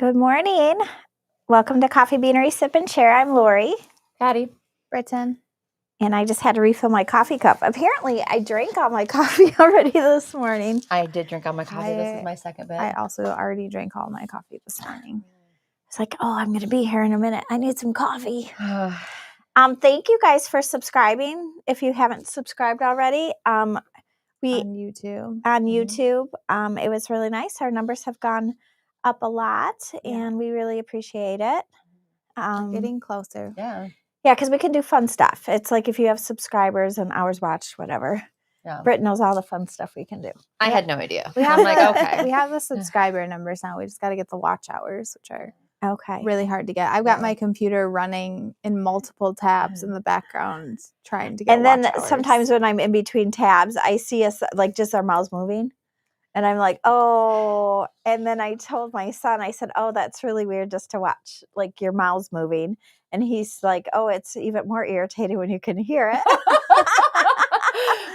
Good morning. Welcome to Coffee Beanery Sip and Share. I'm Laurie. Patti. Britain. And I just had to refill my coffee cup. Apparently, I drank all my coffee already this morning. I did drink all my coffee. This is my second bit. I also already drank all my coffee this morning. It's like, oh, I'm going to be here in a minute. I need some coffee. Thank you guys for subscribing. If you haven't subscribed already, On YouTube. On YouTube, it was really nice. Our numbers have gone up a lot, and we really appreciate it. Getting closer. Yeah. Yeah, because we can do fun stuff. It's like if you have subscribers and hours watched, whatever. Yeah. Britt knows all the fun stuff we can do. I had no idea. We have I'm like, okay. We have the subscriber numbers now. We just got to get the watch hours, which are Okay. really hard to get. I've got my computer running in multiple tabs in the background trying to get And then watch hours. sometimes when I'm in between tabs, I see us like just our mouths moving. And I'm like, oh. And then I told my son, I said, oh, that's really weird just to watch like your mouths moving. And he's like, oh, it's even more irritating when you can hear it.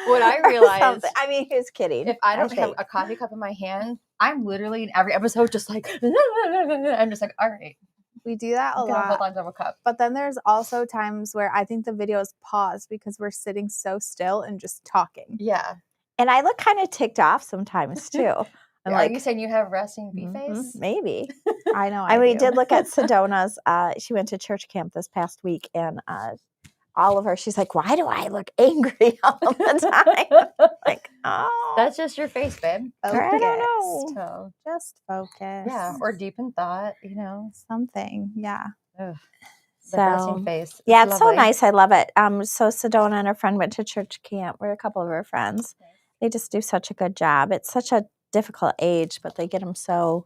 What I realized, I mean, he was kidding. if I don't have a coffee cup in my hand, I'm literally in every episode just like, I'm just like, all right. We do that a I'm gonna hold lot. on to a cup. But then there's also times where I think the videos pause because we're sitting so still and just talking. Yeah. And I look kind of ticked off sometimes too. I'm Are like, you saying you have resting bee face? maybe. I know. And we do. did look at Sedona's. She went to church camp this past week, and all of her, she's like, why do I look angry all the time? Like, oh. That's just your face, babe. I don't know. Focused. So, Just focus. yeah. Or deep in thought, something. Yeah. Ugh. So, The resting face. yeah, it's so lovely. nice. I love it. So Sedona and her friend went to church camp. We're a couple of her friends. They just do such a good job. It's such a difficult age, but they get them so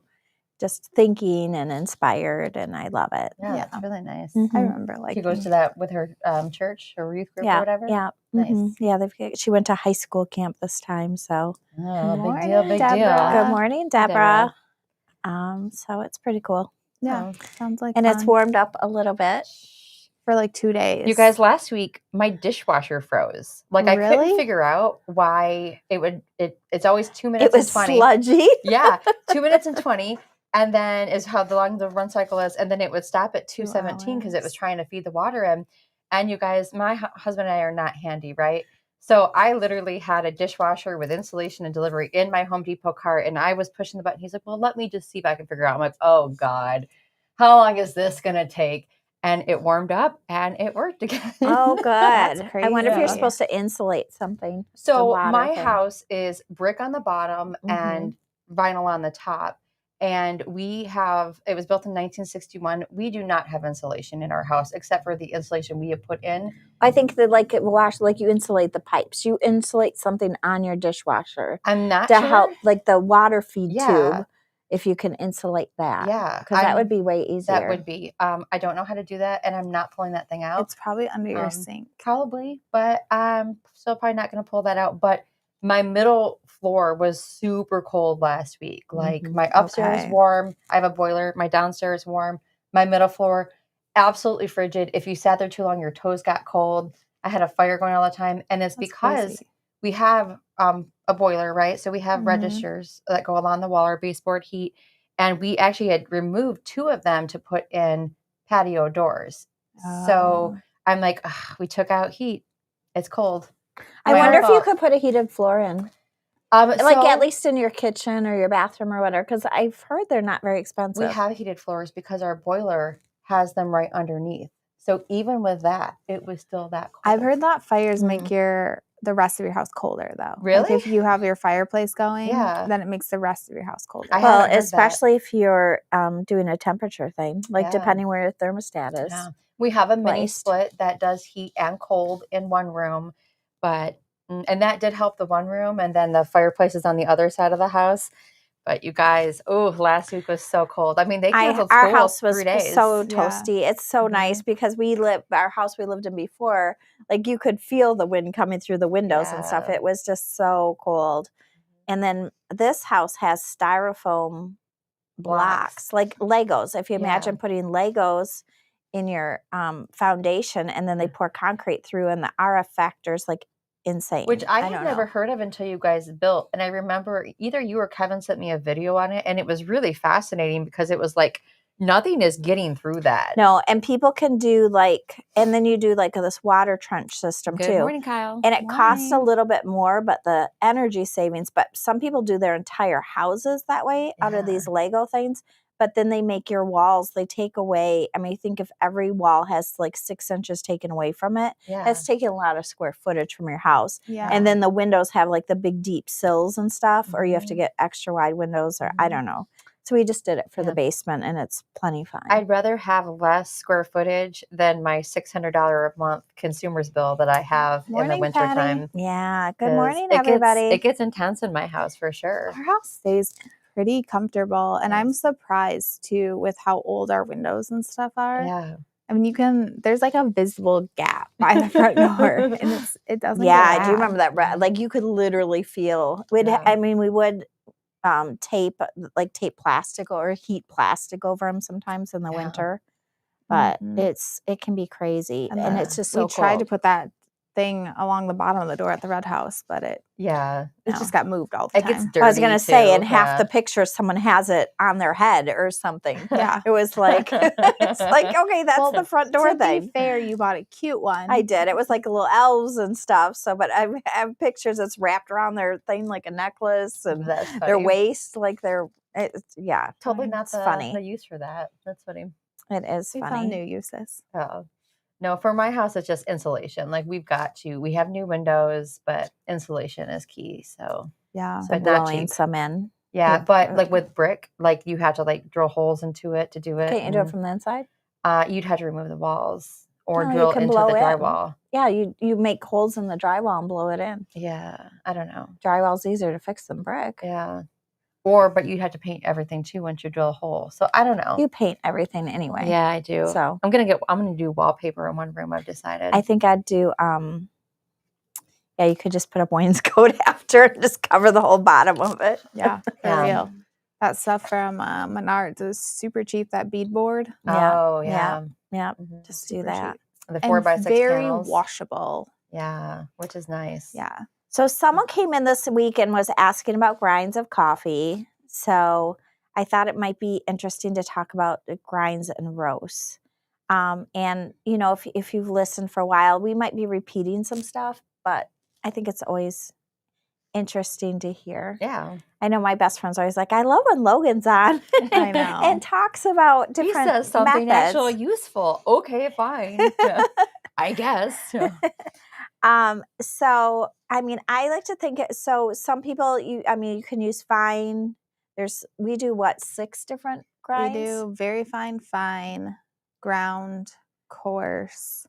just thinking and inspired, and I love it. Yeah, it's really nice. I remember She goes to that with her church or youth group or whatever. Yeah, Nice. Yeah, she went to high school camp this time, so Oh, Good big deal, big morning, Deborah. good morning, Deborah. So it's pretty cool, Yeah. Sounds like and it's fun. warmed up a little bit. for like 2 days. You guys, last week my dishwasher froze. Like I couldn't Really? figure out why it's always 2 minutes It was and 20. sludgy. Yeah, 2 minutes and 20. And then is how long the run cycle is. And then it would stop at 2:17 because it was hours. trying to feed the water in. And you guys, my husband and I are not handy, right? So I literally had a dishwasher with installation and delivery in my Home Depot cart. And I was pushing the button. He's like, well, let me just see if I can figure out. I'm like, oh God, how long is this going to take? And it warmed up and it worked again. Oh, good. That's I wonder if you're crazy. supposed to insulate something. So water my thing. house is brick on the bottom and vinyl on the top. And it was built in 1961. We do not have insulation in our house except for the insulation we have put in. I think that like you insulate the pipes. You insulate something on your dishwasher I'm not to sure. help, like the water feed Yeah. tube. If you can insulate that, Yeah. because that would be way easier. That would be. I don't know how to do that, and I'm not pulling that thing out. It's probably under your sink. Probably, but I'm still probably not going to pull that out. But my middle floor was super cold last week. Like my upstairs Okay. warm. I have a boiler. My downstairs warm. My middle floor absolutely frigid. If you sat there too long, your toes got cold. I had a fire going all the time, and it's That's because crazy. we have a boiler, right? So we have Mhm. registers that go along the wall or baseboard heat. And we actually had removed 2 of them to put in patio doors. So I'm like, ugh, we took out heat. It's cold. I wonder if you could put a heated floor in, like so at least in your kitchen or your bathroom or whatever. Because I've heard they're not very expensive. we have heated floors because our boiler has them right underneath. So even with that, it was still that cold. I've heard that fires make the rest of your house colder, though. Really? Like if you have your fireplace going, Yeah. then it makes the rest of your house colder. I Well, haven't heard that. especially if you're doing a temperature thing, like Yeah. depending where your thermostat is. Yeah. We have a mini placed. split that does heat and cold in one room, and that did help the one room, and then the fireplace is on the other side of the house. But you guys, last week was so cold. I mean, they canceled Our school house was 3 days. so Yeah. toasty. It's so nice because our house we lived in before, like you could feel the wind coming through the windows and stuff. Yeah. It was just so cold. And then this house has styrofoam blocks, like Legos. If you imagine putting Legos in your foundation and then they pour concrete through and the RF factors, like insane. Which I had don't never know. heard of until you guys built. And I remember either you or Kevin sent me a video on it, and it was really fascinating because it was like nothing is getting through that. No, and people can do like, and then you do like this water trench system Good too. morning, Kyle. And it costs a Morning. little bit more, but the energy savings, but some people do their entire houses that way out of Yeah. these Lego things. But then they make your walls, they take away. I mean, think if every wall has like 6 inches taken away from it, Yeah. that's taking a lot of square footage from your house. Yeah. And then the windows have like the big deep sills and stuff, or you have to Mhm. get extra wide windows, or I Mhm. don't know. So we just did it for the Yeah. basement, and it's plenty fine. I'd rather have less square footage than my $600 a month consumer's bill that I have in the Morning, wintertime. Yeah. Good 'cause morning, it everybody. gets intense in my house for sure. Our house stays pretty comfortable, and I'm Yes. surprised too with how old our windows and stuff are. Yeah. I mean, there's like a visible gap by the front door, and it doesn't. Yeah, get I do remember bad. that. Like you could literally feel. Yeah. I mean, we would tape plastic or heat plastic over them sometimes in the Yeah. winter, but Mhm. it can be crazy, And and the- it's just so we tried to cold. put that thing along the bottom of the door at the red house, but it Yeah. just got moved all the It gets time. dirty. I was gonna say, too. in half Yeah. the pictures, someone has it on their head or something. Yeah. It was like, it's like, okay, that's Well, the front door to thing. be fair, you bought a cute one. I did. It was like little elves and stuff. So, but I have pictures that's wrapped around their thing like a necklace, and That's their funny. waist like yeah. Totally not It's the funny. use for that. That's funny. It is We funny. found new uses. Oh. No, for my house, it's just insulation. Like we have new windows, but insulation is key. So Yeah. So but not blowing cheap. some in. Yeah, With- but like with brick, like you have to like drill holes into it to do it. Can't you do it from the inside? You'd have to remove the walls or No, you drill can into blow the in. drywall. Yeah, you make holes in the drywall and blow it in. Yeah, I don't know. Drywall's easier to fix than brick. Yeah, but you'd have to paint everything too once you drill a hole. So I don't know. You paint everything anyway. Yeah, I do. So I'm gonna do wallpaper in one room. I've decided. I think I'd do yeah, you could just put a wainscot after and just cover the whole bottom of it. Yeah, for Yeah. real. That stuff from Menards is super cheap. That beadboard, Yeah. Oh yeah. Yeah. Mhm. Just do super that. cheap. The And 4x6 very panels. washable. Yeah, which is nice. Yeah. So someone came in this week and was asking about grinds of coffee. So I thought it might be interesting to talk about the grinds and roasts. And you know, if you've listened for a while, we might be repeating some stuff, but I think it's always interesting to hear. Yeah. I know my best friend's always like, I love when Logan's on I know. and talks about He different says something methods. actually useful. Okay, fine. I guess. So I mean, I like to think so some people you can use fine. We do what, 6 different grinds? We do very fine, ground, coarse,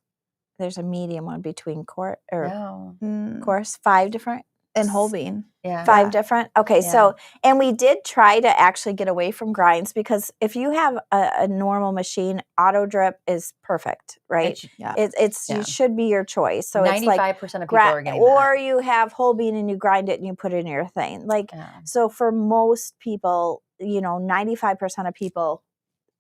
There's a medium one between coarse, No. coarse, 5 different. and whole bean. Yeah. 5 different. Okay, Yeah. so and we did try to actually get away from grinds because if you have a normal machine, auto drip is perfect, right? Yeah. It's Yeah. it should be your choice. So 95% it's like of people are getting or you have whole bean and you grind it and you put it in your thing. Like that. Yeah. so for most people, 95% of people,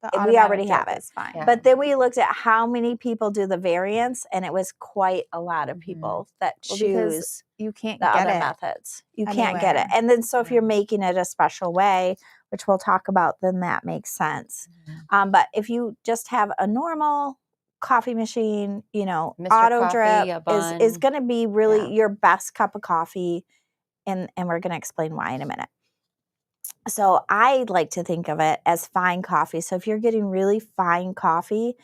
The we automatic already have drip it. is fine. Yeah. but then we looked at how many people do the variants, and it was quite a lot of Mhm. people that Well, because choose you can't the get other it. methods. You can't get it. anywhere. And then so if you're Yeah. making it a special way, which we'll talk about, then that makes sense. Mhm. But if you just have a normal coffee machine, Mr. auto Coffee, drip a is bun. going to be really Yeah. your best cup of coffee. And we're going to explain why in a minute. So I like to think of it as fine coffee. So if you're getting really fine coffee,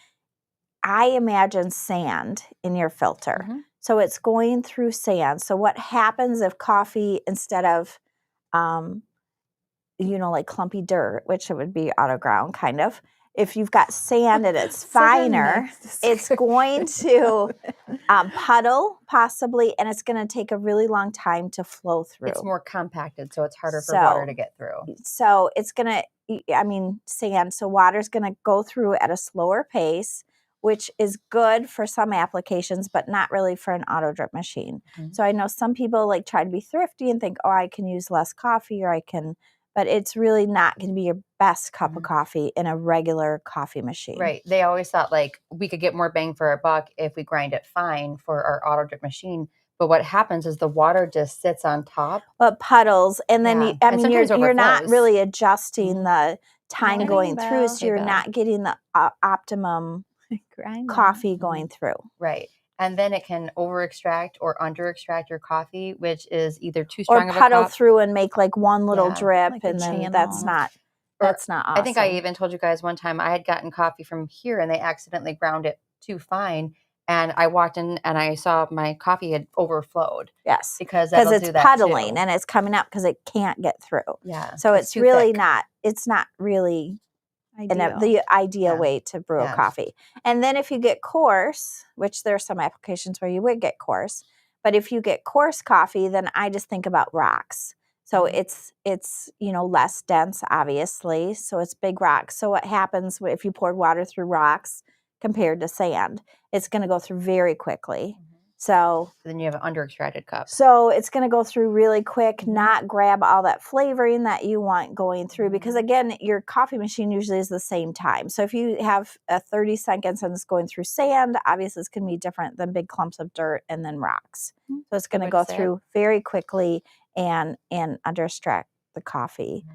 I imagine sand in your filter. Mhm. So it's going through sand. So what happens if coffee, instead of, like clumpy dirt, which it would be auto ground kind of, if you've got sand and it's Such a finer, nice it's going to puddle possibly, and it's going to take a really long time to flow through. It's more compacted, so it's harder for water to get through. So it's going to, sand. So water's going to go through at a slower pace, which is good for some applications, but not really for an auto drip machine. Mhm. So I know some people like try to be thrifty and think, oh, I can use less coffee but it's really not going to be your best cup of coffee in a regular coffee machine. Right. They always thought like we could get more bang for our buck if we grind it fine for our auto drip machine. But what happens is the water just sits on top. But puddles, and then Yeah. you, I And mean, you're sometimes not overflows. really adjusting the time Morning going through, bell. so you're Hey, not getting the optimum Grinding. coffee going through. Right. And then it can over extract or under extract your coffee, which is either too Or strong of a puddle cup. through and make like one little Yeah. drip, Like a and then channel. that's not Or awesome. I think I even told you guys one time I had gotten coffee from here and they accidentally ground it too fine. And I walked in and I saw my coffee had overflowed. Yes, Because it's do that puddling too. and it's coming up because it can't get through. Yeah. So it's too really thick. not. It's not really Ideal. the ideal Yeah. way to brew a Yeah. coffee. And then if you get coarse, which there are some applications where you would get coarse, but if you get coarse coffee, then I just think about rocks. So it's less dense, obviously. So it's big rocks. So what happens if you poured water through rocks compared to sand? It's going to go through very quickly. So then you have an under extracted cup. So it's going to go through really quick, not grab all that flavoring that you want going through, because again, your coffee machine usually is the same time. So if you have a 30 seconds and it's going through sand, obviously it's going to be different than big clumps of dirt and then rocks. So it's going to go through very quickly and under extract the coffee.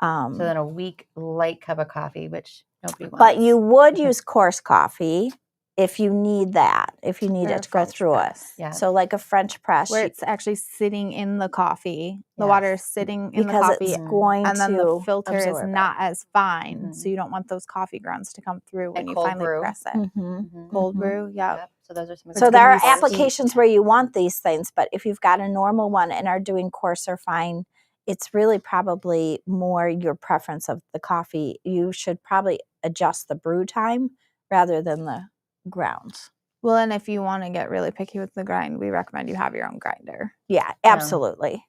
So then a weak light cup of coffee, which nobody wants. But you would use coarse coffee if you need that, if you need Or it to go French through press. it. Yeah. So like a French press. Where it's actually sitting in the coffee. The Yes. water is sitting in the because coffee. it's going And then the to filter is absorb it. not as fine. So you don't want those coffee grounds to come through when And you cold finally brew. press it. Mhm. Cold Mhm. brew, yep. Yep. So those are some. So It's there gonna are be applications where you want these things, but if you've got a normal one and are doing coarse or fine, it's really probably more your preference of the coffee. You should probably adjust the brew time rather than the grounds. Well, and if you want to get really picky with the grind, we recommend you have your own grinder. Yeah, absolutely.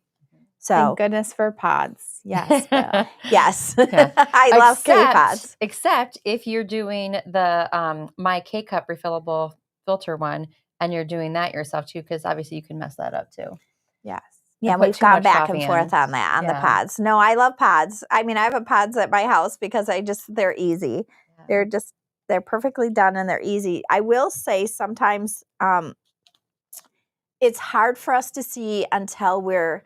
So Thank goodness for pods. Yes, Bill. yes, Yeah. I love K-Pods. Except if you're doing the my K-Cup refillable filter one and you're doing that yourself too, because obviously you can mess that up too. Yes. Yeah, put we've too gone much back and coffee forth in. on that, on the Yeah. pods. No, I love pods. I mean, I have a pods at my house because they're easy. Yeah. They're perfectly done and they're easy. I will say sometimes it's hard for us to see until we're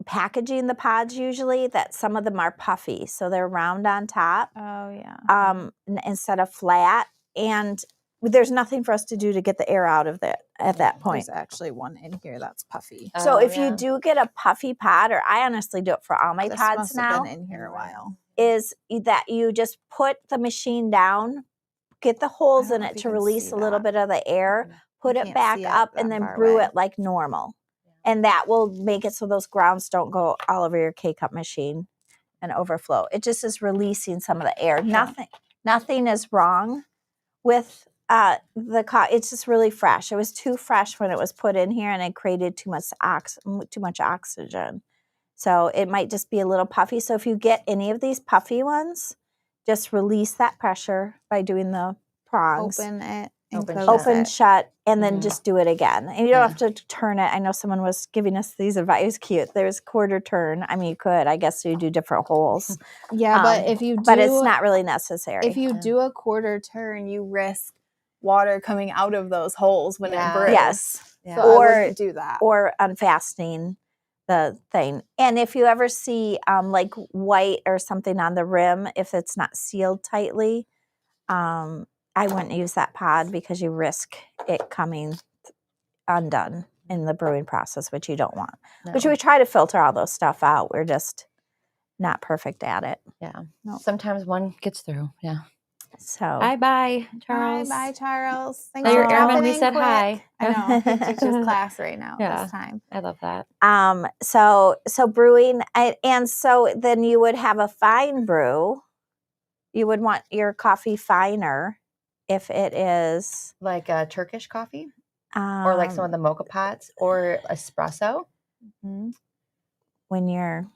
packaging the pods usually that some of them are puffy. So they're round on top Oh, yeah. instead of flat. And there's nothing for us to do to get the air out of it at that point. There's actually one in here that's puffy. So if yeah. you do get a puffy pod, or I honestly do it for all my This pods must now, have been in here a while. is that you just put the machine down, get the holes I in don't know if it you to can release see a little that. bit of the air, put You it can't back see it up, that and then far brew away. it like normal. And that will make it so those grounds don't go all over your K-Cup machine and overflow. It just is releasing some of the air. Nothing is wrong with it's just really fresh. It was too fresh when it was put in here, and it created too much oxygen. So it might just be a little puffy. So if you get any of these puffy ones, just release that pressure by doing the prongs. Open it. Open, shut, and then Mhm. just do it again. And you don't have to turn it. I know someone was giving us these advice. It was cute. There's quarter turn. I mean, you could. I guess you do different holes. Yeah, but if you do, but it's not really necessary. If you do a quarter turn, you risk water coming out of those holes when Yeah. it brews. Yes. So I wouldn't do that. Or unfastening the thing. And if you ever see like white or something on the rim, if it's not sealed tightly, I wouldn't use that pod because you risk it coming undone in the brewing process, which you don't want. No. Which we try to filter all those stuff out. We're just not perfect at it. Yeah. No. Sometimes one gets through. Yeah. So Bye, Charles. Bye, Charles. Thanks Tell your for airman dropping we in said quick. hi. I know. He teaches class right now Yeah. this time. I love that. so brewing, and so then you would have a fine brew. You would want your coffee finer if it is Like a Turkish coffee or like some of the mocha pots or espresso. Mm-hmm. When you're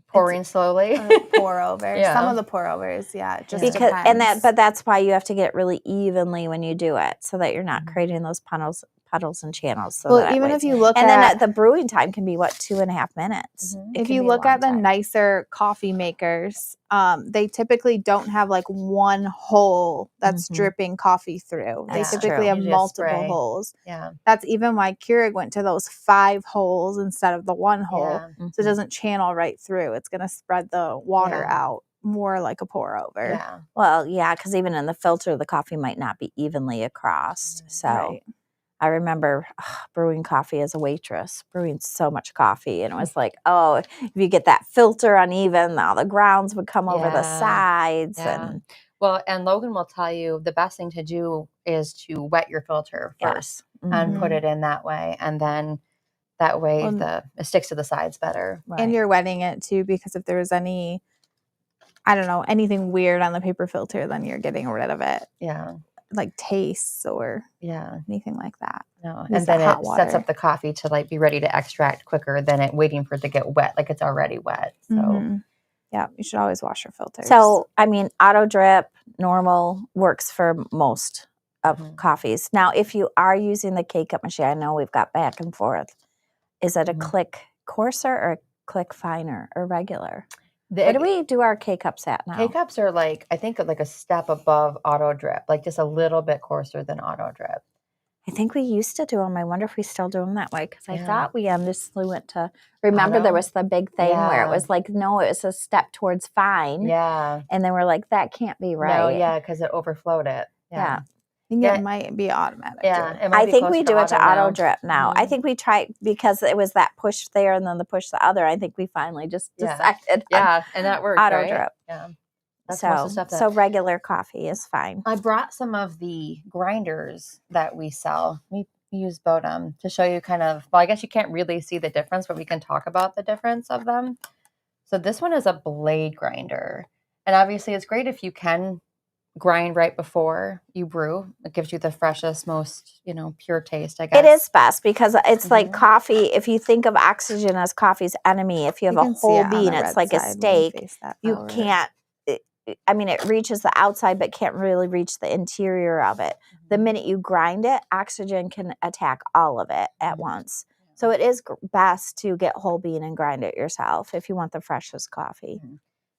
Pouring slowly. Pour over. Yeah. Some of the pour overs, yeah. It just because depends. but that's why you have to get it really evenly when you do it, so that you're not creating those puddles puddles and channels. So Well, that even way. if you look and at then the brewing time can be 2.5 minutes. Mhm. It if can you be a look long at the time. nicer coffee makers, they typically don't have like one hole that's Mhm. dripping coffee through. They That's typically true. have Usually a multiple spray. holes. Yeah. That's even why Keurig went to those 5 holes instead of the 1 hole. Yeah. So it Mhm. doesn't channel right through. It's going to spread the water Yeah. out more like a pour over. Yeah. Well, yeah, because even in the filter, the coffee might not be evenly across. So Right. I remember brewing coffee as a waitress, brewing so much coffee. And it was like, oh, if you get that filter uneven, all the grounds would come over the Yeah. sides. Yeah. And Well, and Logan will tell you the best thing to do is to wet your filter first yes. and put Mhm. it in that way. And then that way Well, it sticks to the sides better. Right. And you're wetting it too, because if there was any, I don't know, anything weird on the paper filter, then you're getting rid of it, Yeah. like tastes or Yeah. anything like that. No. Use And the then hot it sets water. up the coffee to like be ready to extract quicker than it waiting for it to get wet, like it's already wet. So Mhm. Yeah, you should always wash your filters. So, I mean, auto drip, normal works for most of Mhm. coffees. Now, if you are using the K-Cup machine, I know we've got back and forth. Is it a Mhm. click coarser or a click finer or regular? The What do we do our K-Cups at now? K-cups are like, I think like a step above auto drip, like just a little bit coarser than auto drip. I think we used to do them. I wonder if we still do them that way because I Yeah. thought we honestly went to. Remember, there Auto? was the big thing where it Yeah. was like, no, it was a step towards fine, Yeah. and then we're like, that can't be right. No, yeah, because it overflowed it. Yeah. I think Yeah. it might be automatic. Yeah. Too. It might I be think closer we do it to auto auto now. drip now. I Mhm. think we tried because it was that push there and then the push the other. I think we finally just Yeah. decided on Yeah, and that works, auto right? drip. Yeah. That's most of the So stuff that so regular coffee is fine. I brought some of the grinders that we sell. We use Bodum to show you kind of, well, I guess you can't really see the difference, but we can talk about the difference of them. So this one is a blade grinder. And obviously it's great if you can grind right before you brew. It gives you the freshest, most, pure taste, I guess. It is best because it's like Mhm. coffee. If you think of oxygen as coffee's enemy, if you have You a can see whole it on bean, the it's red like a side when you steak. face that You forward. can't. I mean, it reaches the outside, but can't really reach the interior of it. The minute you grind it, oxygen can attack all of it at Mhm. once. So it is best to get whole bean and grind it yourself if you want the freshest coffee.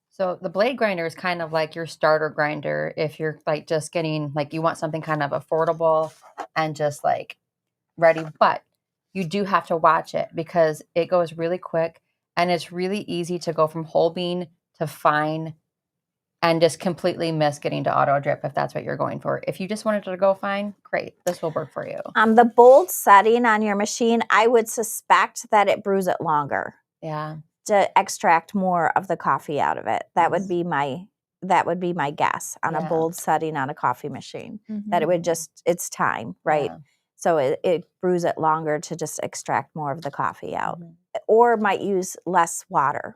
So the blade grinder is kind of like your starter grinder if you're like just getting like you want something kind of affordable and just like ready, but you do have to watch it because it goes really quick and it's really easy to go from whole bean to fine and just completely miss getting to auto drip if that's what you're going for. If you just wanted to go fine, great. This will work for you. The bold setting on your machine, I would suspect that it brews it longer Yeah. to extract more of the coffee out of it. That would Yes. be my guess on a Yeah. bold setting on a coffee machine. Mhm. That it would it's time, right? Yeah. So it brews it longer to just extract more of the coffee out, Mhm. or might use less water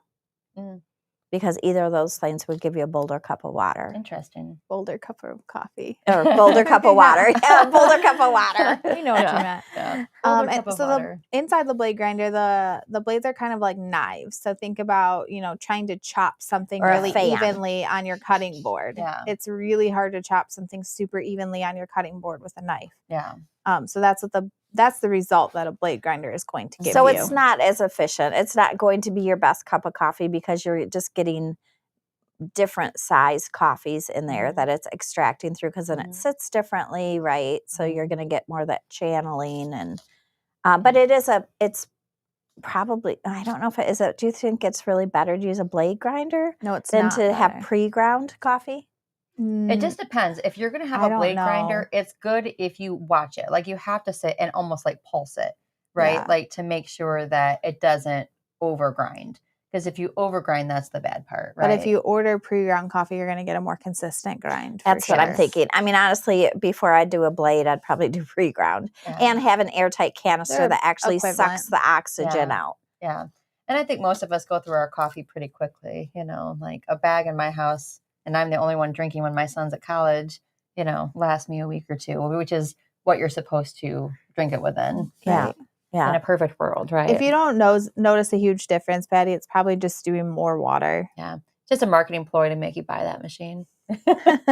Mm, because either of those things would give you a bolder cup of water. interesting. Bolder cup of coffee. Or bolder cup of water. Yeah, bolder cup of water. We know what you Yeah. meant. Yeah. Bolder cup of So water. inside the blade grinder, the blades are kind of like knives. So think about, trying to chop something Or a really fan. evenly on your cutting board. Yeah. It's really hard to chop something super evenly on your cutting board with a knife. Yeah. So that's the result that a blade grinder is going to give So you. it's not as efficient. It's not going to be your best cup of coffee because you're just getting different size coffees in there Mhm. that it's extracting through because then Mhm. it sits differently, right? So you're Mhm. going to get more of that channeling and but it's probably, I don't know if it is it. Do you think it's really better to use a blade grinder No, it's than not to have better. pre-ground coffee? It just depends. If you're going to have I a don't blade know. grinder, it's good if you watch it. Like you have to sit and almost like pulse it, right? Yeah. Like to make sure that it doesn't overgrind. Because if you overgrind, that's the bad part, right? But if you order pre-ground coffee, you're going to get a more consistent grind. For That's what I'm sure. thinking. I mean, honestly, before I do a blade, I'd probably do pre-ground Yeah. and have an airtight canister They're that actually equivalent. sucks the oxygen Yeah. out. Yeah. And I think most of us go through our coffee pretty quickly, like a bag in my house, and I'm the only one drinking when my son's at college, lasts me a week or two, which is what you're supposed to drink it within. Yeah. Right. Yeah. In a perfect world, right? If you don't notice a huge difference, Patti, it's probably just doing more water. Yeah. Just a marketing ploy to make you buy that machine.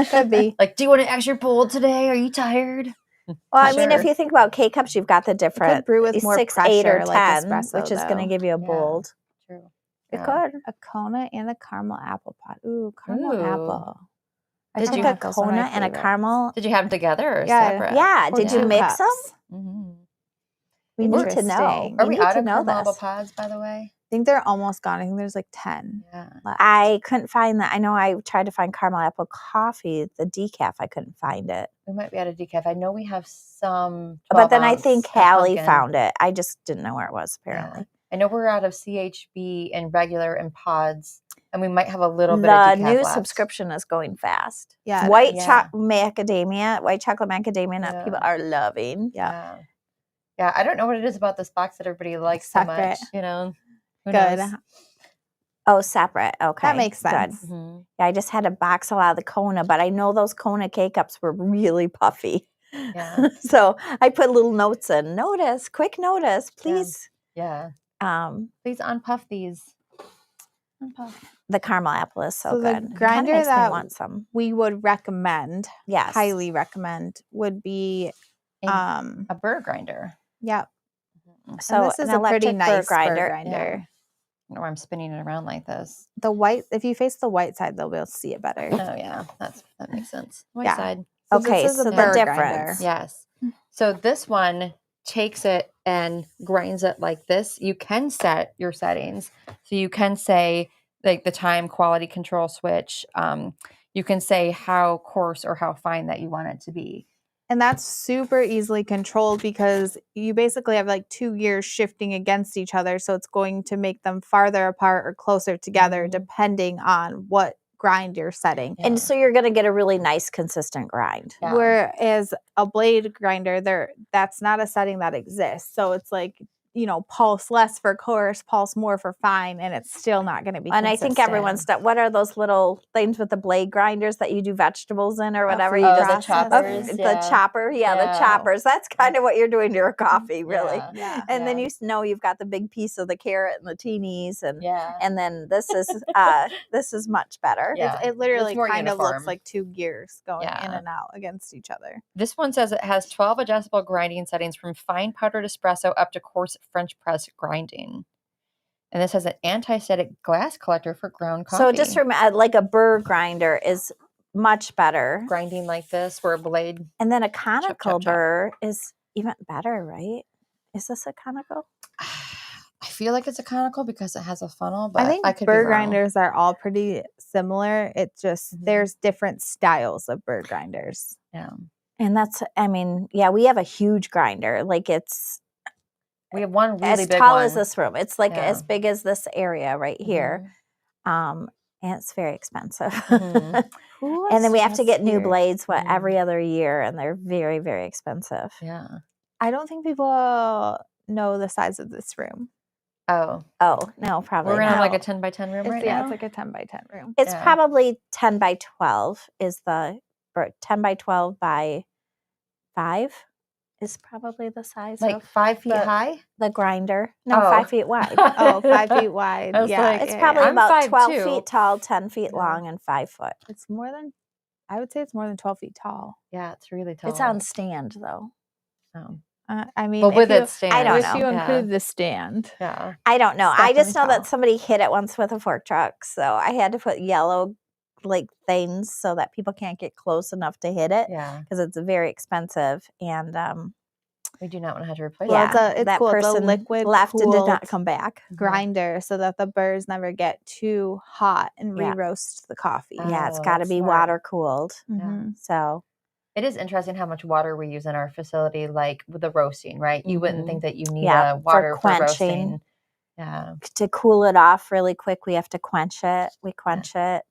Could be. Like, do you want an extra bowl today? Are you tired? Well, I mean, if Sure. you think about K-cups, you've got the It different could brew with more 6, pressure, 8, or like 10, espresso, which is going to though. give you a Yeah. bold. True. It Yeah. could. A Kona and a caramel apple pot. Ooh, caramel Ooh. apple. I Did Like you- a think those are my Kona and a favorites. caramel. Did you have them together or Yeah. separate? Yeah. Or Did you two mix them? cups. Mhm. We need to know. Interesting. Are We we need out to of know caramel apple this. pods, by the way? I think they're almost gone. I think there's like 10 Yeah. left. I couldn't find that. I know I tried to find caramel apple coffee, the decaf. I couldn't find it. We might be out of decaf. I know we have some. But then I 12 think ounce and Hallie pumpkin. found it. I just didn't know where it was, Yeah. apparently. I know we're out of CHB and regular and pods, and we might have a little bit The of decaf new left. subscription is going fast. Yeah, it White is. macadamia, white chocolate macadamia nut, people Yeah. are loving. Yeah. Yeah. I don't know what it is about this box that everybody likes so much. Separate. You know. Who Good. knows? Oh, separate. Okay. That makes good. sense. Mhm. Yeah, I just had to box a lot of the Kona, but I know those Kona K-cups were really puffy. Yeah. So I put little notes in. Quick notice, Yeah. please. Yeah. Um, Please unpuff these. the caramel apple is so So the good. It kinda grinder makes me that want some. We would recommend, Yes. highly recommend, would be A burr grinder. yep. So And this is an a pretty electric nice burr burr grinder. grinder. I don't know why I'm spinning it around like this. The white, if you face the white side, they'll be able to see it better. Oh yeah, that makes sense. White Yeah. side. So Okay, this is a so the burr difference. grinder. Yes. So this one takes it and grinds it like this. You can set your settings. So you can say like the time quality control switch. You can say how coarse or how fine that you want it to be. And that's super easily controlled because you basically have like 2 gears shifting against each other. So it's going to make them farther apart or closer together Mhm. depending on what grind you're setting. Yeah. And so you're going to get a really nice, consistent grind. Yeah. Whereas a blade grinder, that's not a setting that exists. So it's like, pulse less for coarse, pulse more for fine, and it's still not going to be And I think everyone's done. What are those little things with the blade grinders that you do vegetables in or whatever? You Oh, just the choppers. the Yeah. chopper. Yeah, the choppers. That's kind of what you're doing to your coffee, really. Yeah. Yeah. And then Yeah. you know you've got the big piece of the carrot and the teenies, and Yeah. and then this is much better. Yeah. It literally It's more kind of looks uniform. like 2 gears going in Yeah. and out against each other. This one says it has 12 adjustable grinding settings from fine powdered espresso up to coarse French press grinding. And this has an anti-static glass collector for ground coffee. So just remember, like a burr grinder is much better, grinding like this where a blade. and then a conical chop. burr is even better, right? Is this a conical? I feel like it's a conical because it has a funnel, but I think could be burr wrong. grinders are all pretty similar. It's just Mhm. there's different styles of burr grinders. Yeah. And that's, I mean, yeah, we have a huge grinder. Like it's We have one really as big tall one. as this room. It's like Yeah. as big as this area right here. Mhm. And it's very expensive. Mhm. And then we have to get new blades. blades Mhm. every other year, and they're very, very expensive. Yeah. I don't think people know the size of this room. Oh. Oh, no, probably We're in not. like a 10 by 10 room right now. It's like a 10 by 10 room. It's Yeah. probably 10 by 12 is or 10 by 12 by 5 is probably the size Like of 5 feet the- high? the grinder. No, Oh. 5 feet wide. Oh, 5 feet wide. I was Yeah, like, It's yeah, probably yeah. I'm about 12 5'2". feet tall, 10 feet Yeah. long, and 5 foot. It's I would say it's more than 12 feet tall. Yeah, it's really tall. It's on stand, though. Oh. I mean, Well, with if you, its stand. I don't if know. you Yeah. include the stand. Yeah. I don't know. It's I just know definitely that tall. somebody hit it once with a fork truck. So I had to put yellow like things so that people can't get close enough to hit it Yeah. because it's very expensive. And We do not know how to replace Well, it. it's that cool. It's a person liquid left and did not cooled come back. grinder so that the burrs never get too hot and Yeah. re-roast the coffee. Yeah, it's Oh, got to that's be smart. water cooled. Mhm. So It is interesting how much water we use in our facility, like with the roasting, right? You wouldn't Mhm. think that you need Yeah, for water for quenching. roasting. Yeah. to cool it off really quick, we have to quench it. We quench it.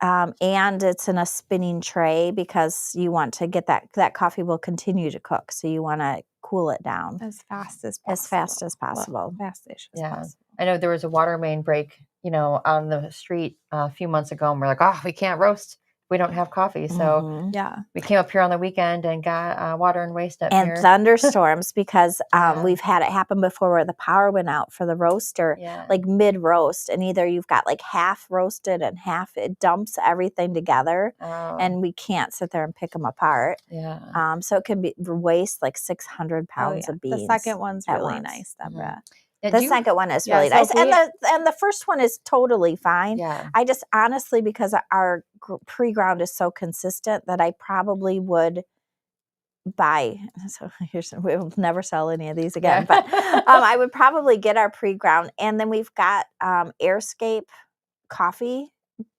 Yeah. And it's in a spinning tray because you want to get that coffee will continue to cook. So you want to cool it down As fast as possible. as fast as possible. Well, fast-ish as Yeah. possible. I know there was a water main break, on the street a few months ago, and we're like, oh, we can't roast we don't have coffee. So Mhm. Yeah. we came up here on the weekend and got water and waste up And here. thunderstorms because Yeah. we've had it happen before where the power went out for the roaster, Yeah. like mid roast, and either you've got like half roasted and half it dumps everything together, Oh, and we can't sit there and pick them apart. yeah. So it can be waste like 600 pounds of beans. The second one's at really once. nice, Deborah. Yeah, The do you- second one is Yeah, really so nice, if and the first one is totally fine. Yeah. I just honestly, because our pre-ground is so consistent, that I probably would buy. So we'll never sell any of these again, but I would probably get our pre-ground, and then we've got Airscape coffee.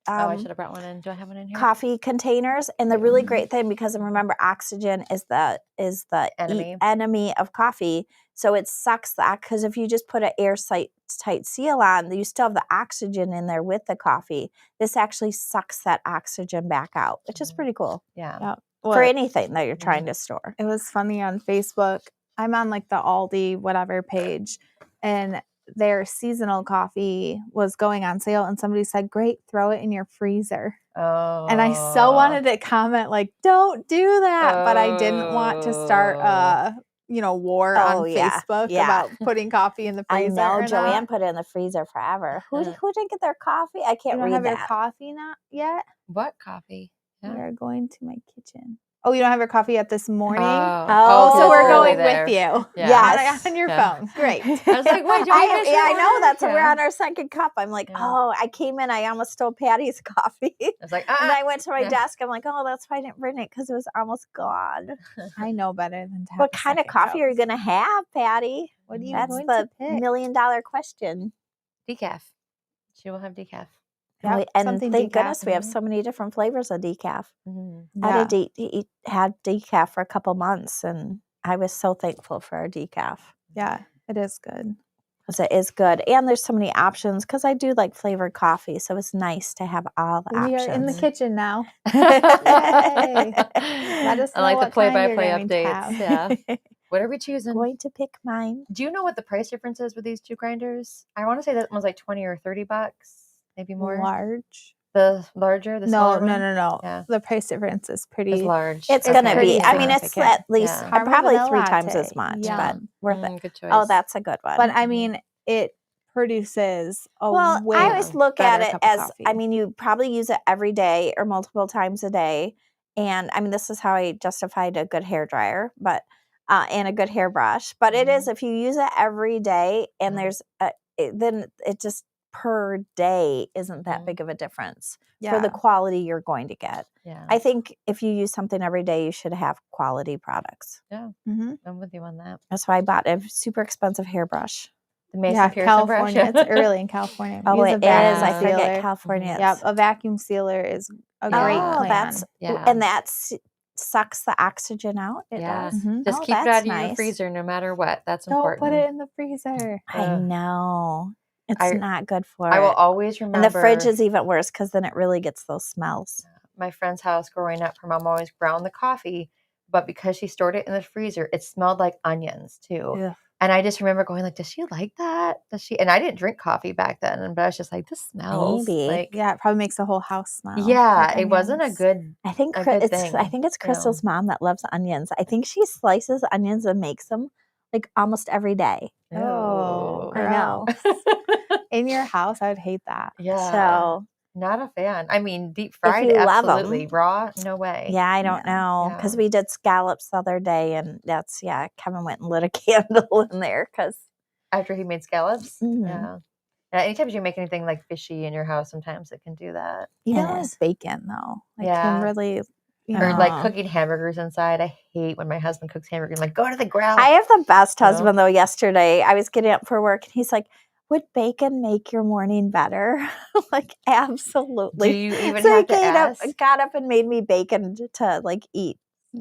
I should have brought one in. Do I have one in here? Coffee containers, and the really great thing, because remember, oxygen is the enemy of coffee. So it sucks that, because if you just put an airtight seal on, you still have the oxygen in there with the coffee. This actually sucks that oxygen back out, which is pretty cool Yeah. Yeah. for Well, anything that you're trying to store. it was funny on Facebook. I'm on like the Aldi whatever page, and their seasonal coffee was going on sale, and somebody said, "Great, throw it in your freezer." Oh. And I so wanted to comment like, "Don't do that," but I didn't want to start a war on Facebook about putting coffee in the I freezer. know or Joanne not. put it in the freezer forever. Who didn't get their coffee? I You can't don't read have your that. coffee not yet. What coffee? We Yeah. are going to my kitchen. Oh, you don't have your coffee yet this morning? Oh, So it's we're early going with you. Yes. On your Yeah. phone. Great. I was like, wait, do I miss your I know order? that's we're Yeah. on our second cup. I'm like, Yeah. oh, I came in, I almost stole Patty's coffee. I was like, And I went to my Yeah. desk. I'm like, oh, that's why I didn't bring it, because it was almost gone. I know better than to have What a kind of second coffee cup. are you going to have, Patty? What are you That's going the to pick? $1 million question. Decaf. She will have decaf. Yep, And something thank decaf. goodness we have so many different flavors of decaf. I Yeah. had decaf for a couple months, and I was so thankful for our decaf. Yeah, it is good. Because it is good. And there's so many options, because I do like flavored coffee. So it's nice to have all the We options. are in the kitchen now. Yay. Let us know I like what the play-by-play kind you're going to updates. Yeah. What are we choosing? Going to pick mine. Do you know what the price difference is with these two grinders? I want to say that one was like 20 or 30 bucks, maybe more. Large. The larger, the No, smaller no, one? no, no. Yeah. The price difference is pretty. It's large. It's It's going to pretty be, I mean, it's significant. at least Yeah. Caramel probably vanilla 3 times latte. as much, Yum. but worth it. Good choice. Oh, that's a good one. But I mean, it produces a way I always look at better it cup of as, coffee. I mean, you probably use it every day or multiple times a day. And I mean, this is how I justified a good hair dryer, but and a good hairbrush. But it is, if you use it every day, and there's then it just per day isn't that big of a difference for the quality you're going to get. Yeah. I think if you use something every day, you should have quality products. Yeah. Mhm. I'm with you on that. That's why I bought a super expensive hairbrush. The Mason Yeah, Pearson California. brush. It's early in California. Oh, Use it a is. vacuum I forget sealer. California. Yep, a vacuum sealer is a great Yeah. plan. That's Yeah. and that sucks the oxygen out. It Yeah. does. Mhm. Just Oh, keep it that's out of your nice. freezer no matter what. That's Don't important. put it in the freezer. I know. It's I- not good for I will it. always remember. And the fridge is even worse, because then it really gets those smells. My friend's house growing up. Her mom always ground the coffee, but because she stored it in the freezer, it smelled like onions too. Ugh. And I just remember going like, does she like that? Does she? And I didn't drink coffee back then, but I was just like, this smells Maybe. like. Yeah, it probably makes the whole house smell. Yeah, like it wasn't a onions. good. I think A good it's thing, I think it's you know. Crystal's mom that loves onions. I think she slices onions and makes them like almost every day. Oh, I know. In your house, I would hate that. Yeah. So Not a fan. I mean, deep fried, you love 'em. absolutely. Raw, no way. yeah, I don't know, because we did scallops the other day, and that's Kevin went and lit a candle in there because After he made scallops. Mhm. Yeah. And anytime you make anything like fishy in your house, sometimes it can do that. Even It like is. bacon, though. Like Yeah. can really, Or like Oh. cooking hamburgers inside. I hate when my husband cooks hamburgers. I'm like, go to the grill. I have the best You know? husband though. Yesterday, I was getting up for work, and he's like, "Would bacon make your morning better?" Like, Do absolutely. you even So have he to ask? got up and made me bacon to like eat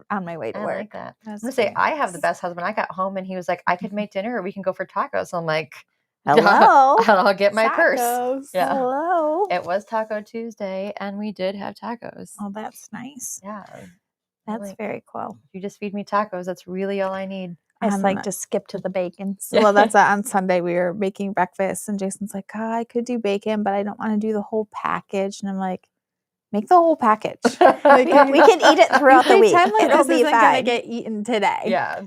on my way to I work. like that. I'm That's gonna say very I have the nice. best husband. I got home and he was like, I could make dinner or we can go for tacos. I'm like, Hello. I'll get my purse. Tacos. Yeah. Hello. It was Taco Tuesday and we did have tacos. Oh, that's nice. Yeah. That's like- very cool. If you just feed me tacos, that's really all I need. I just like Um, to skip to the bacon. Well, that's on Sunday. We were making breakfast, and Jason's like, I could do bacon, but I don't want to do the whole package. And I'm like, Make the whole package. We can eat it throughout the week. Pretend like It'll this be isn't gonna fine. get eaten today. Yeah.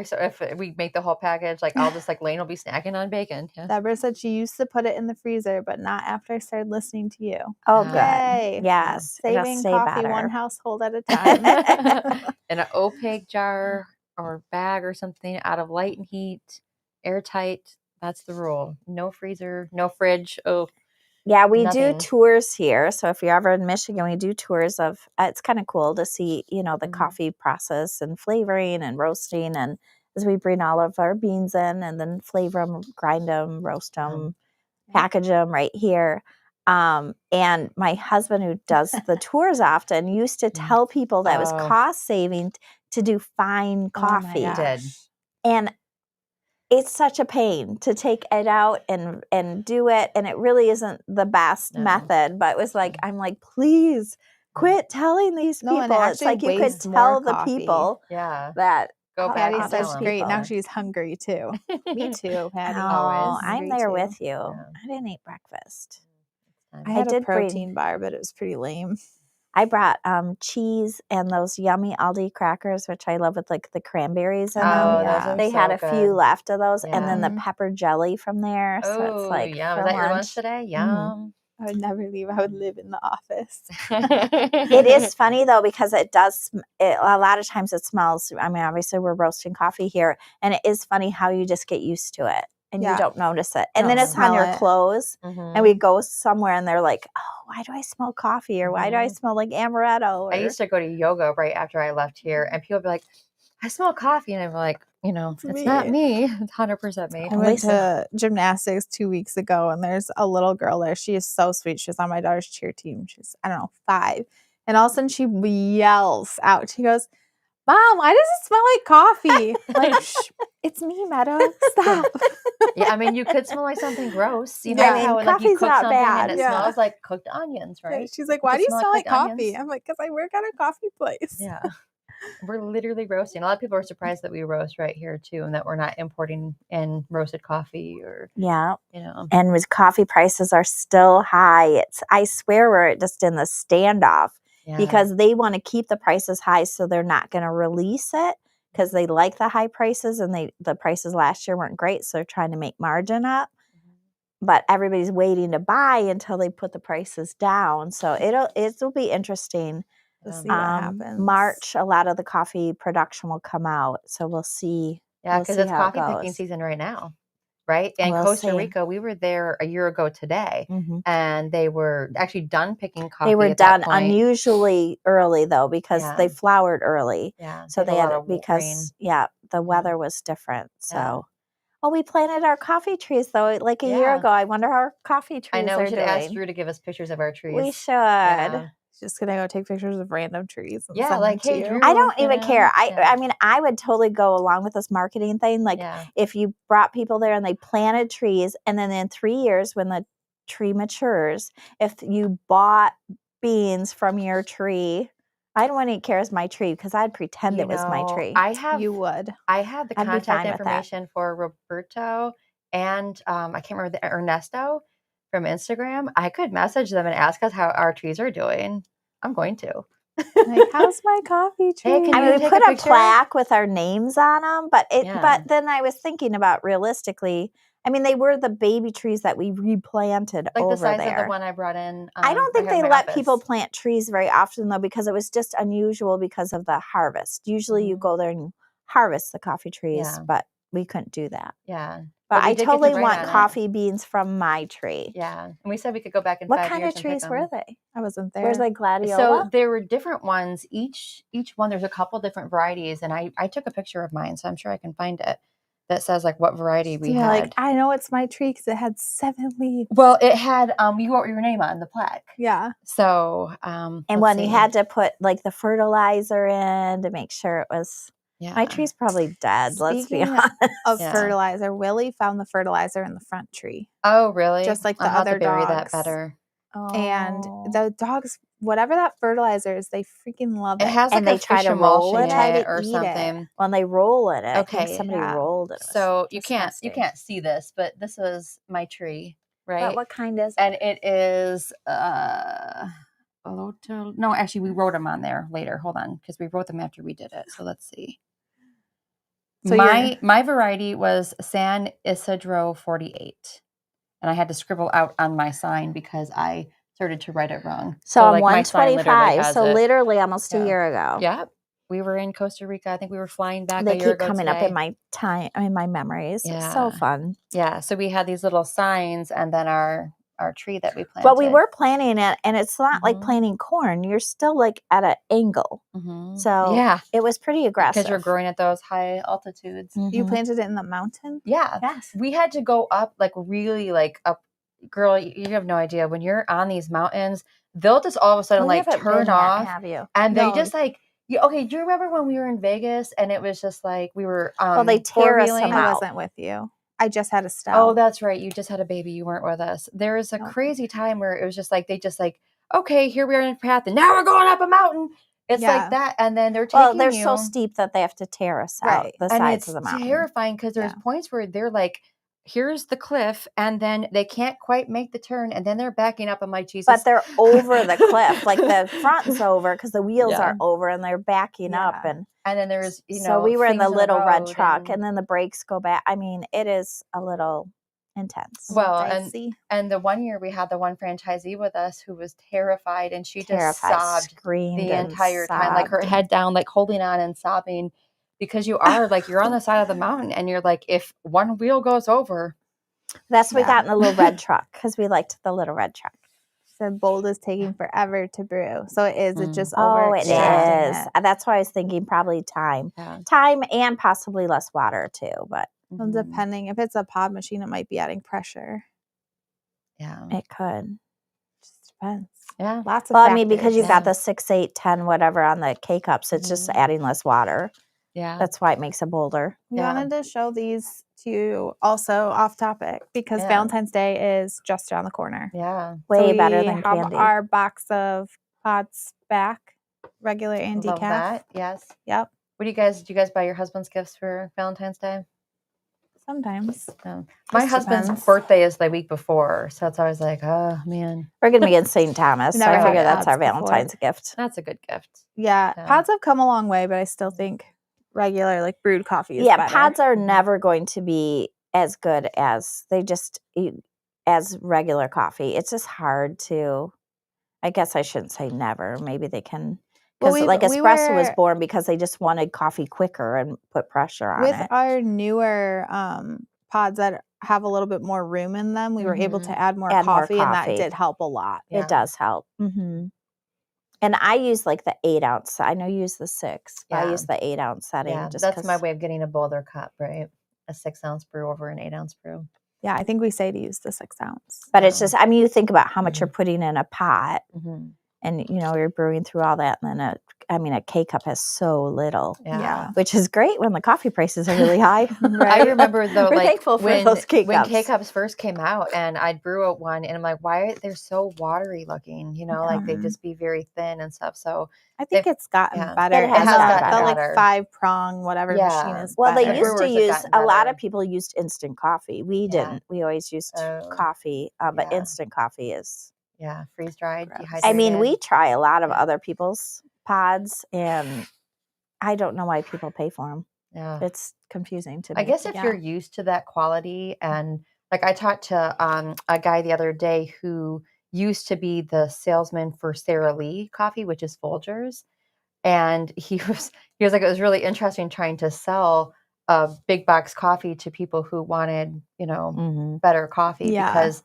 So if we make the whole package, like I'll just like Lane will be snacking on bacon. Yeah. Deborah said she used to put it in the freezer, but not after I started listening to you. Oh, Yay. good. Yes. it'll Saving stay coffee better. one household at a time. In an opaque jar or bag or something out of light and heat, airtight. That's the rule. No freezer, no fridge. Oh, Yeah, we nothing. do tours here. So if you're ever in Michigan, we do tours of, it's kind of cool to see, the Mhm. coffee process and flavoring and roasting. And as we bring all of our beans in and then flavor them, grind them, roast them, package them right here. And my husband, who does the tours often, used to tell people that it was Oh. cost saving to do fine Oh my coffee. He did. gosh. And it's such a pain to take it out and do it. And it really isn't the best No. method. But it was like, I'm like, please quit telling these No, people. and It's actually like you could wastes more tell the coffee. people Yeah. that Go oh, back Patty and says tell 'em. great. Now people. she's hungry too. Me too, Patty. Oh, Always. I'm Hungry there too. with you. Yeah. I didn't eat breakfast. I I had a did bring- protein bar, but it was pretty lame. I brought cheese and those yummy Aldi crackers, which I love with like the cranberries in Oh, them. those are They so had a few good. left of those, and then the Yeah. pepper jelly from there. So Oh, it's like yum. for Is that your lunch lunch. today? Yum. I would never leave. I would live in the office. It is funny though because it does. A lot of times it smells. I mean, obviously we're roasting coffee here, and it is funny how you just get used to it and Yeah. you don't notice it, and Don't then it's on smell your it. clothes. Mhm. And we go somewhere and they're like, "Oh, why do I smell coffee? Or why do I Mhm. smell like amaretto?" Or, I used to go to yoga right after I left here, and people would be like, I smell coffee. And I'm like, it's not me. It's 100% me. I went Lisa. to gymnastics 2 weeks ago, and there's a little girl there. She is so sweet. She was on my daughter's cheer team. She's, I don't know, 5. And all of a sudden she yells out. She goes, "Mom, why does it smell like coffee?" I'm like, "Shh, it's me, Meadow. Stop." Yeah, I mean, you could smell like something gross. You know Yeah. I mean, how like you coffee's cook not something bad. and it Yeah. smells like cooked onions, right? She's like, It "Why could do you smell like cooked coffee?" onions. I'm like, "'Cause I work at a coffee place." Yeah. We're literally roasting. A lot of people are surprised that we roast right here too, and that we're not importing in roasted coffee or Yeah. And with coffee prices are still high. I swear we're just in the standoff because they want to keep the prices high, so they're not going to release it because they like the high prices, and the prices last year weren't great, so they're trying to make margin up. But everybody's waiting to buy until they put the prices down. So it'll be interesting. To see what happens. March, a lot of the coffee production will come out, so we'll see. Yeah, We'll because see it's how it coffee picking goes. season right now, right? And We'll Costa see. Rica, we were there a year ago today, Mhm. and they were actually done picking coffee. They were at that done point. unusually early though because Yeah. they flowered early. Yeah, So they a had lot of rain. because the weather was different. So Yeah. oh, we planted our coffee trees though like a year Yeah. ago. I wonder how our coffee trees I know are we should doing. ask Drew to give us pictures of our trees. We should. Yeah. Just gonna go take pictures of random trees. And Yeah, send like, them to hey, you. Drew. I don't you even know? care. Yeah. I mean, I would totally go along with this marketing thing. Like Yeah. if you brought people there and they planted trees, and then in 3 years when the tree matures, if you bought beans from your tree, I don't want to care as my tree because I'd pretend it was my tree. I have You would. I have the I'd be contact fine with that. information for Roberto and I can't remember Ernesto from Instagram. I could message them and ask us how our trees are doing. I'm going to. Like, how's my coffee tree? Hey, can I you mean, we take put a a picture? plaque with our names on them, but Yeah. but then I was thinking about realistically. I mean, they were the baby trees that we replanted Like over the size there. of the one I brought in. I don't think have in they my let office. people plant trees very often though, because it was just unusual because of the harvest. Usually, you Mhm. go there and you harvest the coffee trees, Yeah. but we couldn't do that. Yeah. But we I did get to totally grind want on it. coffee beans from my tree. Yeah. And we said we could go back in What 5 kind years of and pick trees were 'em. they? I wasn't there. Where's like gladiola? So there were different ones. Each one, there's a couple different varieties, and I took a picture of mine, so I'm sure I can find it. That says like what variety we You're had. like, I know it's my tree because it had 7 leaves. Well, it had you wrote your name on the plaque. Yeah. So and let's when see. you had to put like the fertilizer in to make sure it was. Yeah. My tree's probably dead. Let's be Speaking honest. of Yeah. fertilizer, Willie found the fertilizer in the front tree. Oh, really? Just like the I'll have to other bury dogs. that better. And Oh. the dogs, whatever that fertilizer is, they freaking love it. It has like And a they try fish to roll emulsion in in it? it or Eat it. something. When they roll in it, I think Okay, somebody yeah. rolled it. It was So you can't disgusting. see this, but this was my tree, right? But what kind is it? And it is No, actually, we wrote them on there later. Hold on, because we wrote them after we did it. So let's see. So my variety was San Isidro 48. And I had to scribble out on my sign because I started to write it wrong. So I'm my sign literally 125. has So it. literally almost Yeah. a year ago. Yeah. We were in Costa Rica. I think we were flying back They a year keep ago coming today. up in my memories. Yeah. It's so fun. Yeah. So we had these little signs and then our tree that we planted. But we were planting it, and it's not like Mhm. planting corn. You're still like at an angle. Mhm. So yeah, it was pretty aggressive. because you're growing at those high altitudes. You Mhm. planted it in the mountain? Yeah. Yes. We had to go up, like really like up. Girl, you have no idea. When you're on these mountains, they'll just all of a sudden We like haven't turn been yet, off. have you? And they No. just like, okay, do you remember when we were in Vegas and it was just like we were Well, they tear us four-wheeling? them I out. wasn't with you. I just had a stone. Oh, that's right. You just had a baby. You weren't with us. There was a Nope. crazy time where it was just like, they just like, okay, here we are in a path and now we're going up a mountain. It's Yeah. like that. And then they're taking Well, they're you. so steep that they have to tear us out Right. the And sides it's of the mountain. terrifying because there's Yeah. points where they're like, here's the cliff, and then they can't quite make the turn, and then they're backing up. I'm like, Jesus. But they're over the cliff. Like the front's over because the wheels Yeah. are over and they're backing up. Yeah. And then there's, so we were in the things little red road truck and then the brakes go back. I mean, it is a little intense. Well, Dicey. and the one year we had the one franchisee with us who was terrified, and she just Terrified, sobbed screamed the and entire time, like her sobbed. head down, like holding on and sobbing, because you are like, you're on the side of the mountain and you're like, if one wheel goes over. That's what we Yeah. got in the little red truck because we liked the little red truck. Said bold is taking forever to brew. So it is. It just Oh, it overextracting is. it. That's why I was thinking probably time. Yeah. Time and possibly less water too. But Well, depending. If it's a pod machine, it might be adding pressure. Yeah. it could. Just depends. Yeah. Lots of Well, I mean, because factors. you've got the 6, 8, 10, whatever on the K cups, it's just Mhm. adding less water. Yeah. That's why it makes it bolder. We Yeah. wanted to show these to you also off topic because Yeah. Valentine's Day is just around the corner. Yeah. Way So better we than have candy. our box of pods back, regular and Love decaf. that. Yes. Yep. What do you guys buy your husband's gifts for Valentine's Day? Sometimes. My Just husband's depends. birthday is the week before, so it's always like, oh man, We're going to be in St. Thomas. We So never I had figure that's pods our before. Valentine's gift. that's a good gift. Yeah. Yeah. Pods have come a long way, but I still think regular, like brewed coffee is Yeah, better. pods are never going to be as good as as regular coffee. It's just hard to, I guess I shouldn't say never. Maybe they can, Well, because we- like we espresso was were- born because they just wanted coffee quicker and put pressure on With it. our newer pods that have a little bit more room in them, we were able to add more Add more coffee, and that coffee. did help a lot. Yeah. It does help. Mm-hmm. And I use like the 8 ounce. I know you use the 6. But I Yeah. use the 8 ounce setting. Yeah, just that's my 'cause- way of getting a bolder cup, right? A 6-ounce brew over an 8-ounce brew. Yeah, I think we say to use the 6 ounce. But it's just, I mean, you think about how much Mhm. you're putting in a pot, Mm-hmm. and you're brewing through all that, and then a K cup has so little, Yeah. which is great when the coffee prices are really high. I remember though, We're like thankful for when those K when cups. K cups first came out, and I'd brew one, and I'm like, why they're so watery looking? Like they Mhm. just be very thin and stuff. So I think it's gotten yeah. better. It has gotten the like better. 5-prong whatever machine Yeah. is. Well, they better. used to Brewers have use, gotten a lot better. of people used instant coffee. We Yeah. didn't. We always used Oh. coffee, but Yeah. instant coffee is, yeah, freeze dried, Gross. dehydrated. I mean, we try a lot of Yeah. other people's pods, and I don't know why people pay for them. Yeah. It's confusing to me. I guess if Yeah. you're used to that quality, and like I talked to a guy the other day who used to be the salesman for Sara Lee coffee, which is Folgers, and he was like, it was really interesting trying to sell a big box coffee to people who wanted Mhm. better coffee, Yeah. because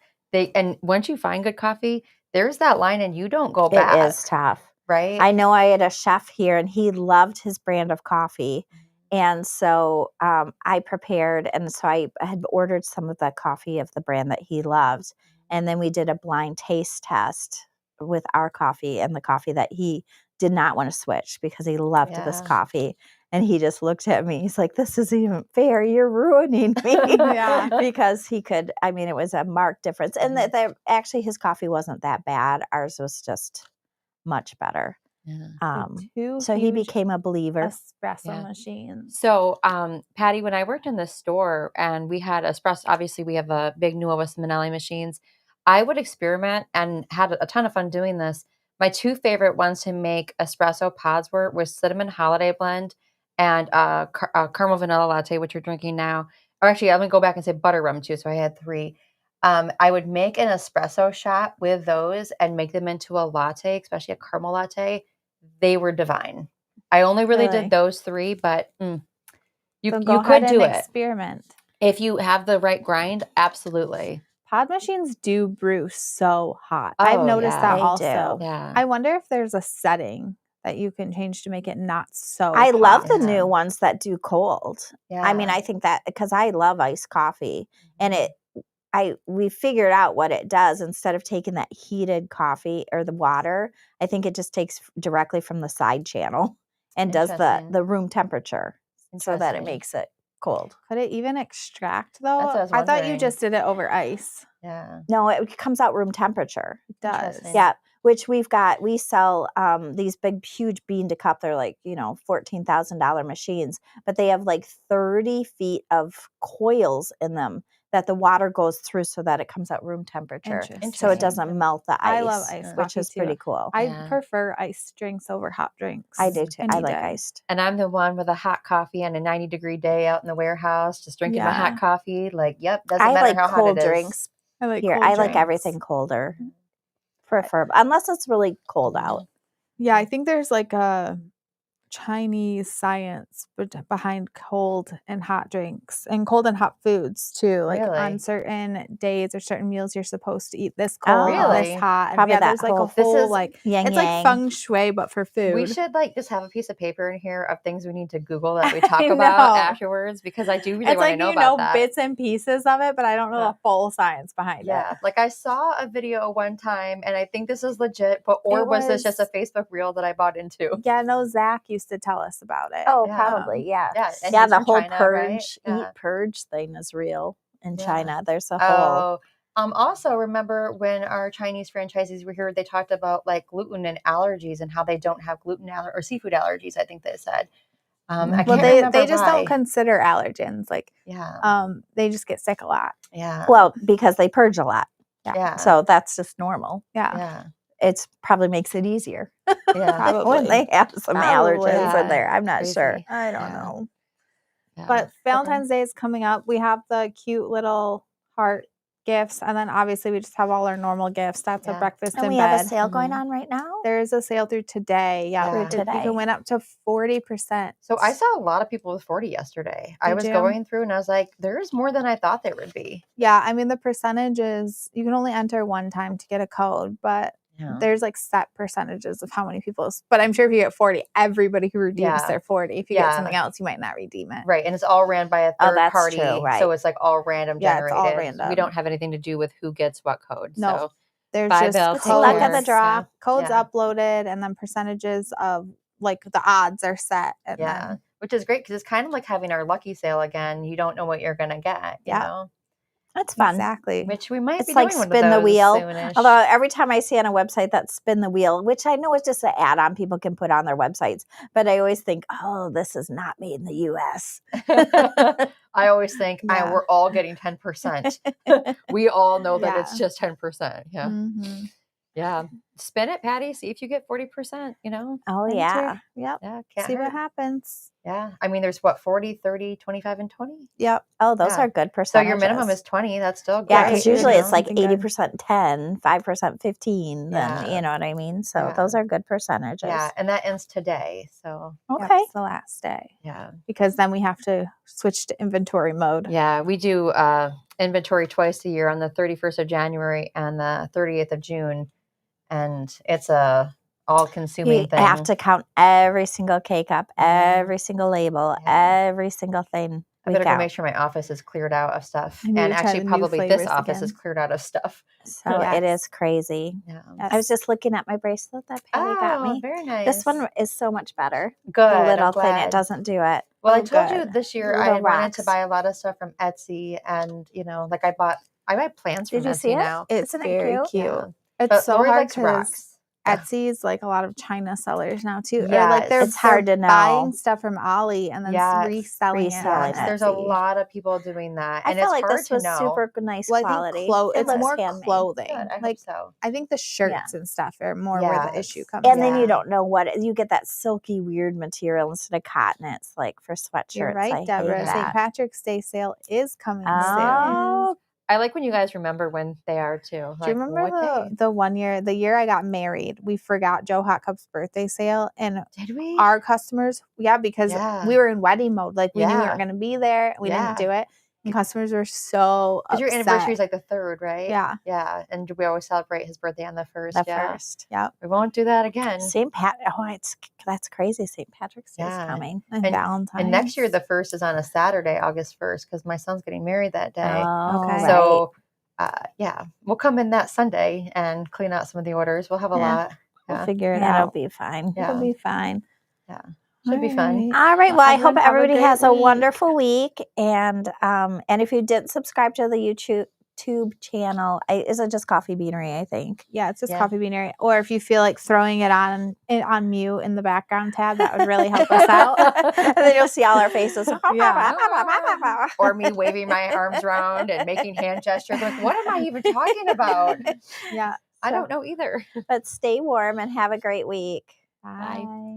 and once you find good coffee, there's that line and you don't go back. It is tough. Right. I know I had a chef here, and he loved his brand of coffee. And so I prepared, and so I had ordered some of the coffee of the brand that he loved. And then we did a blind taste test with our coffee and the coffee that he did not want to switch because he loved this Yeah. coffee. And he just looked at me. He's like, this isn't even fair. You're ruining me. Yeah. Because he could, I mean, it was a marked difference. And actually his coffee wasn't that bad. Ours was just much better. Yeah. So he became a believer. espresso Yeah. machines. So, Patti, when I worked in the store and we had espresso, obviously we have a big Nuova Simonelli machines. I would experiment and had a ton of fun doing this, My two favorite ones to make espresso pods was cinnamon holiday blend and caramel vanilla latte, which you're drinking now. Or actually, I'm going to go back and say butter rum too. So I had 3. I would make an espresso shot with those and make them into a latte, especially a caramel latte. They were divine. I only really did those 3, but you could do it. Experiment. If you have the right grind, absolutely. Pod machines do brew so hot. Oh, I've noticed that They also. do. Yeah. I wonder if there's a setting that you can change to make it not so I love hot. the new ones that do cold. Yeah. I mean, I think that because I love iced coffee, and we figured out what it does. Instead of taking that heated coffee or the water, I think it just takes directly from the side channel and does the room temperature so that it makes it cold. Could it even extract though? That's what I was I thought you wondering. just did it over ice. Yeah. No, it comes out room temperature. It does. Interesting. Yeah, which we sell these big, huge bean to cup. They're like, $14,000 machines, but they have like 30 feet of coils in them that the water goes through so that it comes out room temperature. So it doesn't melt the ice. I love iced which is coffee, pretty too. cool. I prefer iced drinks over hot drinks. I do too. I like day. iced. And I'm the one with a hot coffee on a 90-degree day out in the warehouse, just drinking my hot coffee. Like, doesn't matter how hot it is. Drinks. I like Here, cold I like drinks. everything colder. Prefer unless it's really cold out. Yeah, I think there's like a Chinese science behind cold and hot drinks and cold and hot foods too. Like on certain days or certain meals, you're supposed to eat this cold, this hot. Probably and that there's like a whole whole like yin it's like feng shui, but for food. We should just have a piece of paper in here of things we need to Google that we talk about afterwards, because I do really want to know about that. Bits and pieces of it, but I don't know the full science behind it. Yeah, like I saw a video one time, and I think this is legit, but was this just a Facebook reel that I bought into? Yeah, no, Zach used to tell us about it. Oh, probably, yeah. Yeah, the whole China, purge, right? eat purge thing is real in China. There's a whole. Also, remember when our Chinese franchisees were here, they talked about like gluten and allergies and how they don't have gluten or seafood allergies. I think they said. They just don't consider allergens. Like, they just get sick a lot. Yeah. Well, because they purge a lot. Yeah. So that's just normal. Yeah. It's probably makes it easier. Yeah. Probably. When they have some allergens in there. I'm not Crazy. sure. I don't know. Yeah. But Valentine's Day is coming up. We have the cute little heart gifts, and then obviously we just have all our normal gifts. That's a breakfast and in we bed. have a sale going on right now. There is a sale through today. Through today. You can win up to 40%. So I saw a lot of people with 40 yesterday. I was going through and I was like, there's more than I thought there would be. Yeah, I mean the percentage is you can only enter one time to get a code, but there's like set percentages of how many people. But I'm sure if you get 40, everybody who redeems their 40. If you get something else, you might not redeem it. Right, and it's all ran by a third party, true, right. so it's like all random generated. It's all random. We don't have anything to do with who gets what code. No, so there's just codes. Luck of the draw. Codes uploaded, and then percentages of like the odds are set. And then, which is great because it's kind of like having our lucky sale again. You don't know what you're gonna get. You know? That's fun. Exactly. Which we might it's be like doing spin the wheel. Soonish. Although every time I see on a website that spin the wheel, which I know is just an add-on people can put on their websites, but I always think, oh, this is not made in the U.S. I always think we're all getting 10%. We all know that it's just 10%. Yeah. Mm-hmm. Yeah. Spin it, Patti. See if you get 40%, Oh, yeah. Yep. Yeah. See what happens. Yeah. I mean, there's what, 40, 30, 25, and 20? Yep. Oh, those are good So percentages. your minimum is 20. That's still great. Yeah, because usually it's like Something good. 80% 10, 5% 15. Then you know what I mean? So those are good percentages. Yeah. And that ends today. So Okay. It's the last day. Yeah. Because then we have to switch to inventory mode. Yeah. We do inventory twice a year on the 31st of January and the 30th of June. And it's a all-consuming thing. You have to count every single K-cup, every single label, every single thing. I better go make sure my office is cleared out of stuff. And actually, probably this office is cleared out of stuff. So it is crazy. Yeah. I was just looking at my bracelet that Patti got me. Very nice. This one is so much better. Good. The little thing, it doesn't do it. Well, I told you this year I wanted to rocks. buy a lot of stuff from Etsy. And, like I buy plants from Did you Etsy see it? now. It's Isn't it very cute? cute. Yeah. It's But so Laurie hard likes because rocks. Etsy's like a lot of China sellers now too. Or Yes. like It's hard to know. buying stuff from Ali and then Yes. reselling it on Reselling Yes, it. there's a Etsy. lot of people doing that, I and felt it's like hard this to was know. super nice Well, I quality. think It it's looks more handmade. clothing. Good, I Like hope so. I think the shirts and stuff are more where the issue Yes. comes And in. then you Yeah. don't know what you get, that silky weird material instead of cotton. It's like for sweatshirts. You're right, I Deborah. hate St. that. Patrick's Day sale is coming soon. Oh, I like when you guys remember when they are too. Do you Like, remember what day? the year I got married, we forgot Joe Hot Cup's birthday sale and Did we? our customers, because Yeah. we were in wedding mode. Like we knew we Yeah. weren't going to be there. We Yeah. didn't do it. And customers were so Because your upset. anniversary is like the 3rd, right? Yeah. Yeah. And we always celebrate his birthday on the 1st. the yeah. first. Yep. We won't do that again. St. Pat. Oh, that's crazy. St. Patrick's Day is Yeah. coming. And Valentine. And next year, the 1st is on a Saturday, August 1st, because my son's getting married that day. Oh, Okay. right. So, yeah, we'll come in that Sunday and clean out some of the orders. We'll have a Yeah. lot. we'll Yeah. figure it That'll out. It'll be fine. Yeah. It'll be fine. Should be fun. All right. Well, I hope everyone have a everybody great has a week. wonderful week. And if you didn't subscribe to the YouTube channel, is it just Coffee Beanery? I think. Yeah, it's just Yeah. Coffee Beanery. Or if you feel like throwing it on mute in the background tab, that would really help us out. And then you'll see all our faces. Yeah. Or me waving my arms around and making hand gestures. Like, what am I even talking about? Yeah. I don't know either. But stay warm and have a great week. Bye. Bye.